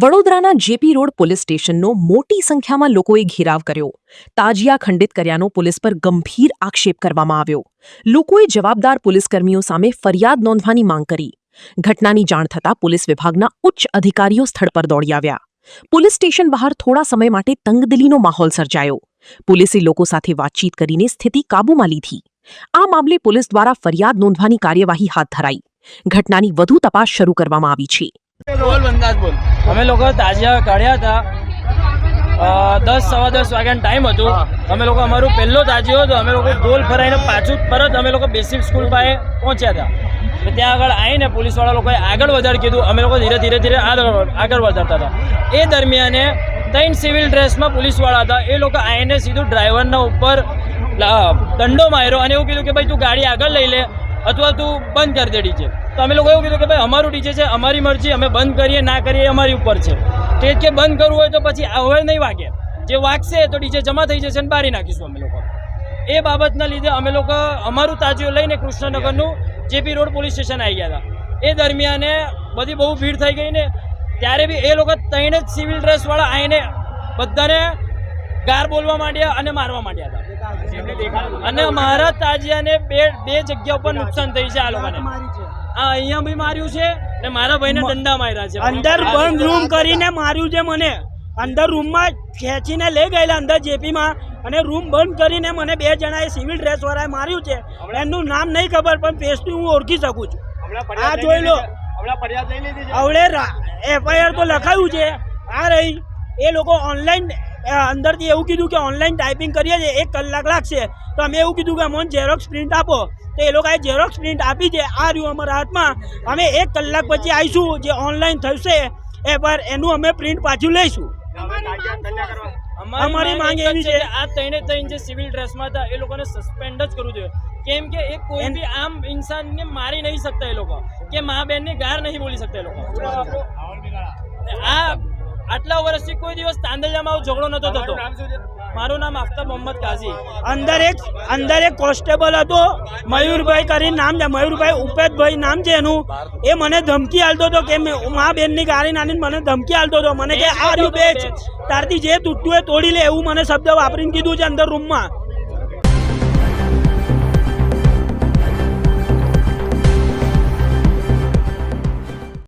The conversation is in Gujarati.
વડોદરાના જેપી રોડ પોલીસ સ્ટેશનનો મોટી સંખ્યામાં લોકોએ ઘેરાવ કર્યો. તાજિયા ખંડિત કર્યાનો પોલીસ પર ગંભીર આક્ષેપ કરવામાં આવ્યો. લોકોએ જવાબદાર પોલીસકર્મીઓ સામે ફરિયાદ નોંધવાની માંગ કરી. ઘટનાની જાણ થતાં પોલીસ વિભાગના ઉચ્ચ અધિકારીઓ સ્થળ પર દોડી આવ્યા. પોલીસ સ્ટેશન બહાર થોડા સમય માટે તંગદિલીનો માહોલ સર્જાયો. પોલીસે લોકો સાથે વાતચીત કરીને સ્થિતિ કાબૂમાં લીધી. આ મામલે પોલીસ દ્વારા ફરિયાદ નોંધવાની કાર્યવાહી હાથ ધરાઈ. ઘટનાની વધુ તપાસ શરૂ કરવામાં આવી છે. અમે લોકો તાજિયા કાઢ્યા હતા. 10-10 વાગ્યાનો ટાઈમ હતો. અમે લોકો અમારું પહેલો તાજિયો હતો. અમે લોકો ગોલ ફરાઈને પાછું પરત અમે લોકો બેસિક સ્કૂલ પાસે પહોંચ્યા હતા. ત્યાં આગળ આવીને પોલીસવાળા લોકોએ આગળ વધારે કીધું. અમે લોકો ધીરે ધીરે આગળ વધારતા હતા. એ દરમિયાને 3 સિવિલ ડ્રેસમાં પોલીસવાળા હતા. એ લોકો આવીને સીધું ડ્રાઈવરના ઉપર દંડો માર્યો અને એવું કીધું કે ભાઈ તું ગાડી આગળ લઈ લે અથવા તું બંધ કરી દે ડીજે. તો અમે લોકો એવું કીધું કે ભાઈ અમારું ડીજે છે, અમારી મરજી, અમે બંધ કરીએ ના કરીએ અમારી ઉપર છે. તે કે બંધ કરવું હોય તો પછી હવે નહીં વાગે, જે વાગશે તો ડીજે જમા થઈ જશે અને બારી નાખીશું અમે લોકો. એ બાબતના લીધે અમે લોકો અમારું તાજિયો લઈને કૃષ્ણનગરનું જેપી રોડ પોલીસ સ્ટેશન આવી ગયા હતા. એ દરમિયાને બધી બહુ ભીડ થઈ ગઈ ને ત્યારે બી એ લોકો 3 જ સિવિલ ડ્રેસવાળા આવીને બધાને ગાર બોલવા માંડ્યા અને મારવા માંડ્યા હતા. અને મારા તાજિયાને બે જગ્યા ઉપર નુકસાન થઈ છે. આ લોકોને અહીંયા બી માર્યું છે ને મારા ભાઈને દંડા માર્યા છે. અંદર બંધ રૂમ કરીને માર્યું છે મને. અંદર રૂમમાં ખેંચીને લઈ ગયેલા અંદર જેપીમાં અને રૂમ બંધ કરીને મને 2 જણાએ સિવિલ ડ્રેસ વાળાએ માર્યું છે. એમનું નામ નહીં ખબર પણ ફેસથી હું ઓળખી શકું છું. આ જોઈ લો. હવે FIR તો લખાયું છે. આ રહી એ લોકો ઓનલાઈન અંદરથી એવું કીધું કે ઓનલાઈન ટાઈપિંગ કરીએ છીએ, 1 કલાક લાગશે. તો અમે એવું કીધું કે અમને ઝેરોક્સ પ્રિન્ટ આપો. તો એ લોકોએ ઝેરોક્સ પ્રિન્ટ આપી છે. આ રહ્યું અમારા હાથમાં. અમે 1 કલાક પછી આવીશું. જે ઓનલાઈન થશે FIR એનું અમે પ્રિન્ટ પાછું લઈશું. અમારી માંગ એવી છે આ 3 જે સિવિલ ડ્રેસમાં હતા એ લોકોને સસ્પેન્ડ જ કરવું જોઈએ. કેમ કે એ કોઈ બી આમ ઇન્સાનને મારી નહીં શકતા. એ લોકો કે મા બેનને ગાર નહીં બોલી શકતા. એ લોકો આ આટલા વર્ષથી કોઈ દિવસ તાંદલિયામાં આવો ઝઘડો નતો થતો. મારું નામ આફતાબ મોહમ્મદ કાઝી. અંદર એક કોન્સ્ટેબલ હતો, મયુરભાઈ કરીને નામ છે. મયુરભાઈ ઉપેદભાઈ નામ છે એનું. એ મને ધમકી આલતો હતો કે મા બેનની ગાડી નાની મને ધમકી આલતો હતો. મને કે આ રહ્યું બેચ તારથી જે તૂટતું એ તોડી લે એવું મને શબ્દ વાપરીને કીધું છે અંદર રૂમમાં.